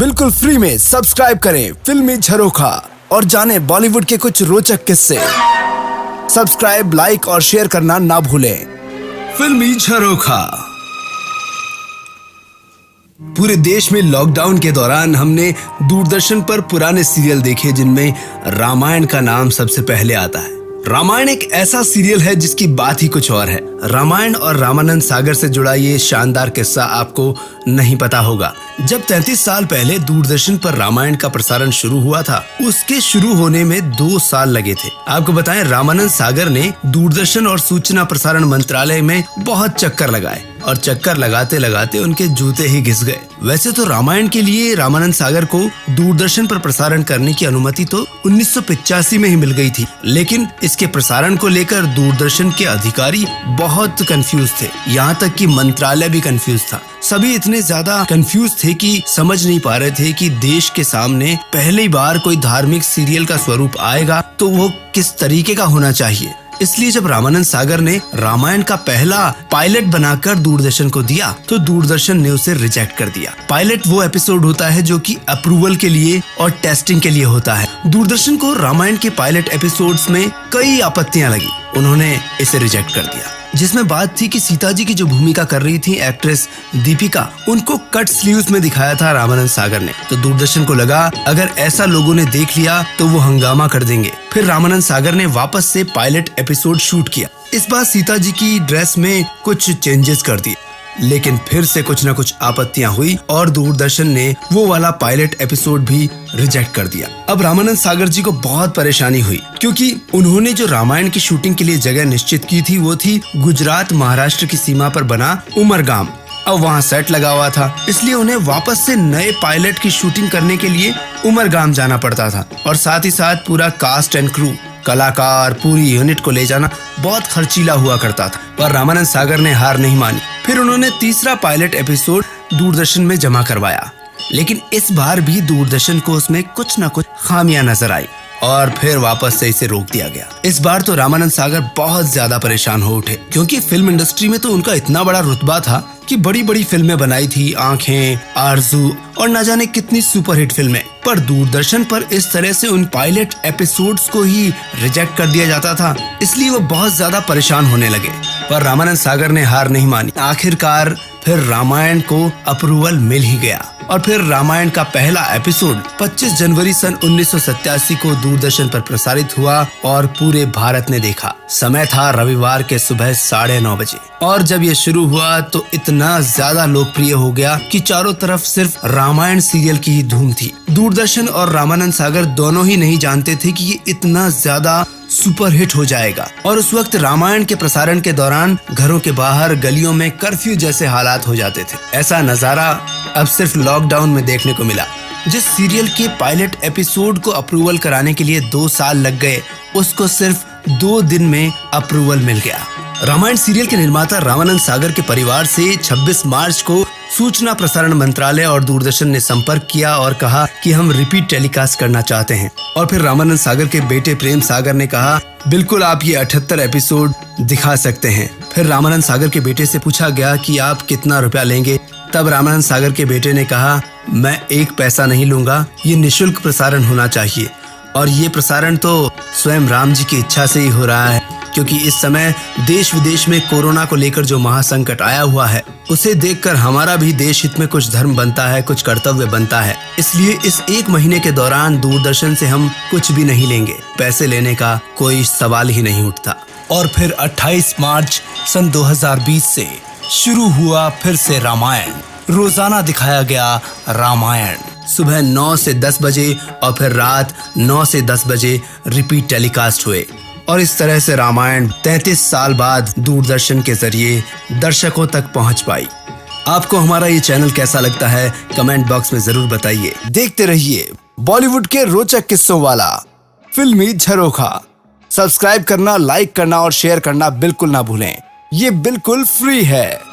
बिल्कुल फ्री में सब्सक्राइब करें फिल्मी झरोखा और जाने बॉलीवुड के कुछ रोचक किस्से। सब्सक्राइब, लाइक और शेयर करना ना भूलें। फिल्मी झरोखा। पूरे देश में लॉकडाउन के दौरान हमने दूरदर्शन पर पुराने सीरियल देखे जिनमें रामायण का नाम सबसे पहले आता है। रामायण एक ऐसा सीरियल है जिसकी बात ही कुछ और है। रामायण और रामानंद सागर से जुड़ा ये शानदार किस्सा आपको नहीं पता होगा। जब 33 साल पहले दूरदर्शन पर रामायण का प्रसारण शुरू हुआ था, उसके शुरू होने में 2 साल लगे थे। आपको बताएं, रामानंद सागर ने दूरदर्शन और सूचना प्रसारण मंत्रालय में बहुत चक्कर लगाए और चक्कर लगाते लगाते उनके जूते ही घिस गए। वैसे तो रामायण के लिए रामानंद सागर को दूरदर्शन पर प्रसारण करने की अनुमति तो 1985 में ही मिल गई थी, लेकिन इसके प्रसारण को लेकर दूरदर्शन के अधिकारी बहुत कंफ्यूज थे। यहाँ तक कि मंत्रालय भी कंफ्यूज था। सभी इतने ज्यादा कंफ्यूज थे कि समझ नहीं पा रहे थे कि देश के सामने पहली बार कोई धार्मिक सीरियल का स्वरूप आएगा तो वो किस तरीके का होना चाहिए। इसलिए जब रामानंद सागर ने रामायण का पहला पायलट बनाकर दूरदर्शन को दिया तो दूरदर्शन ने उसे रिजेक्ट कर दिया। पायलट वो एपिसोड होता है जो कि अप्रूवल के लिए और टेस्टिंग के लिए होता है। दूरदर्शन को रामायण के पायलट एपिसोड्स में कई आपत्तियां लगी, उन्होंने इसे रिजेक्ट कर दिया। जिसमें बात थी कि सीता जी की जो भूमिका कर रही थी एक्ट्रेस दीपिका, उनको कट स्लीव्स में दिखाया था रामानंद सागर ने। तो दूरदर्शन को लगा अगर ऐसा लोगों ने देख लिया तो वो हंगामा कर देंगे। फिर रामानंद सागर ने वापस से पायलट एपिसोड शूट किया। इस बार सीता जी की ड्रेस में कुछ चेंजेस कर दिए, लेकिन फिर से कुछ न कुछ आपत्तियां हुई और दूरदर्शन ने वो वाला पायलट एपिसोड भी रिजेक्ट कर दिया। अब रामानंद सागर जी को बहुत परेशानी हुई क्योंकि उन्होंने जो रामायण की शूटिंग के लिए जगह निश्चित की थी वो थी गुजरात महाराष्ट्र की सीमा पर बना उमरगाम। अब वहाँ सेट लगा हुआ था, इसलिए उन्हें वापस से नए पायलट की शूटिंग करने के लिए उमरगाम जाना पड़ता था और साथ ही साथ पूरा कास्ट एंड क्रू, कलाकार, पूरी यूनिट को ले जाना बहुत खर्चीला हुआ करता था। पर रामानंद सागर ने हार नहीं मानी। फिर उन्होंने तीसरा पायलट एपिसोड दूरदर्शन में जमा करवाया, लेकिन इस बार भी दूरदर्शन को उसमें कुछ न कुछ खामियां नजर आई और फिर वापस से इसे रोक दिया गया। इस बार तो रामानंद सागर बहुत ज्यादा परेशान हो उठे क्योंकि फिल्म इंडस्ट्री में तो उनका इतना बड़ा रुतबा था कि बड़ी बड़ी फिल्में बनाई थी, आंखें, आरज़ू और न जाने कितनी सुपरहिट फिल्में। पर दूरदर्शन पर इस तरह से उन पायलट एपिसोड्स को ही रिजेक्ट कर दिया जाता था, इसलिए वो बहुत ज्यादा परेशान होने लगे। पर रामानंद सागर ने हार नहीं मानी। आखिरकार फिर रामायण को अप्रूवल मिल ही गया और फिर रामायण का पहला एपिसोड 25 जनवरी सन 1987 को दूरदर्शन पर प्रसारित हुआ और पूरे भारत ने देखा। समय था रविवार के सुबह 9:30 बजे और जब ये शुरू हुआ तो इतना ज्यादा लोकप्रिय हो गया कि चारों तरफ सिर्फ रामायण सीरियल की ही धूम थी। दूरदर्शन और रामानंद सागर दोनों ही नहीं जानते थे कि ये इतना ज्यादा सुपरहिट हो जाएगा। और उस वक्त रामायण के प्रसारण के दौरान घरों के बाहर गलियों में कर्फ्यू जैसे हालात हो जाते थे। ऐसा नजारा अब सिर्फ लॉकडाउन में देखने को मिला। जिस सीरियल के पायलट एपिसोड को अप्रूवल कराने के लिए 2 साल लग गए, उसको सिर्फ 2 दिन में अप्रूवल मिल गया। रामायण सीरियल के निर्माता रामानंद सागर के परिवार से 26 मार्च को सूचना प्रसारण मंत्रालय और दूरदर्शन ने संपर्क किया और कहा कि हम रिपीट टेलीकास्ट करना चाहते हैं। और फिर रामानंद सागर के बेटे प्रेम सागर ने कहा बिल्कुल आप ये 78 एपिसोड दिखा सकते हैं। फिर रामानंद सागर के बेटे से पूछा गया कि आप कितना रुपया लेंगे। तब रामानंद सागर के बेटे ने कहा मैं 1 पैसा नहीं लूंगा, ये निःशुल्क प्रसारण होना चाहिए। और ये प्रसारण तो स्वयं राम जी की इच्छा से ही हो रहा है क्योंकि इस समय देश विदेश में कोरोना को लेकर जो महासंकट आया हुआ है उसे देखकर हमारा भी देश हित में कुछ धर्म बनता है, कुछ कर्तव्य बनता है। इसलिए इस 1 महीने के दौरान दूरदर्शन से हम कुछ भी नहीं लेंगे, पैसे लेने का कोई सवाल ही नहीं उठता। और फिर 28 मार्च सन 2020 से शुरू हुआ फिर से रामायण। रोजाना दिखाया गया रामायण। सुबह 9 से 10 बजे और फिर रात 9 से 10 बजे रिपीट टेलीकास्ट हुए और इस तरह से रामायण 33 साल बाद दूरदर्शन के जरिए दर्शकों तक पहुंच पाई। आपको हमारा ये चैनल कैसा लगता है कमेंट बॉक्स में जरूर बताइए। देखते रहिए बॉलीवुड के रोचक किस्सों वाला फिल्मी झरोखा। सब्सक्राइब करना, लाइक करना और शेयर करना बिल्कुल ना भूलें। ये बिल्कुल फ्री है।